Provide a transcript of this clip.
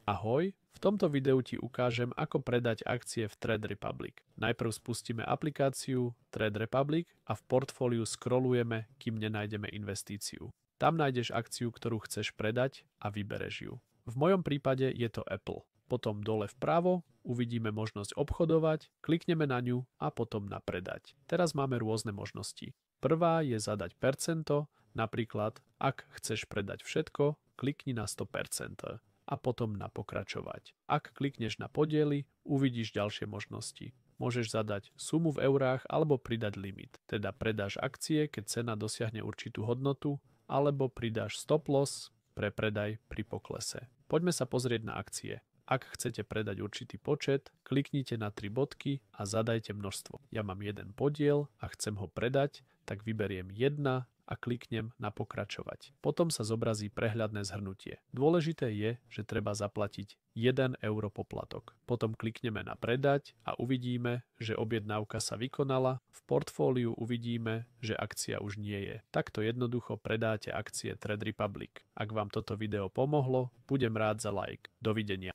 Ahoj, v tomto videu ti ukážem, ako predať akcie v Trade Republic. Najprv spustíme aplikáciu Trade Republic a v portfóliu scrollujeme, kým nenájdeme investíciu. Tam nájdeš akciu, ktorú chceš predať a vybereš ju. V mojom prípade je to Apple. Potom dole vpravo uvidíme možnosť obchodovať, klikneme na ňu a potom na predať. Teraz máme rôzne možnosti. Prvá je zadať percento, napríklad ak chceš predať všetko, klikni na 100%. A potom na pokračovať. Ak klikneš na podiely, uvidíš ďalšie možnosti. Môžeš zadať sumu v eurách alebo pridať limit. Teda predáš akcie, keď cena dosiahne určitú hodnotu, alebo pridáš stop loss pre predaj pri poklese. Poďme sa pozrieť na akcie. Ak chcete predať určitý počet, kliknite na 3 bodky a zadajte množstvo. Ja mám jeden podiel a chcem ho predať, tak vyberiem 1 a kliknem na pokračovať. Potom sa zobrazí prehľadné zhrnutie. Dôležité je, že treba zaplatiť 1 euro poplatok. Potom klikneme na predať a uvidíme, že objednávka sa vykonala. V portfóliu uvidíme, že akcia už nie je. Takto jednoducho predáte akcie Trade Republic. Ak vám toto video pomohlo, budem rád za like. Dovidenia.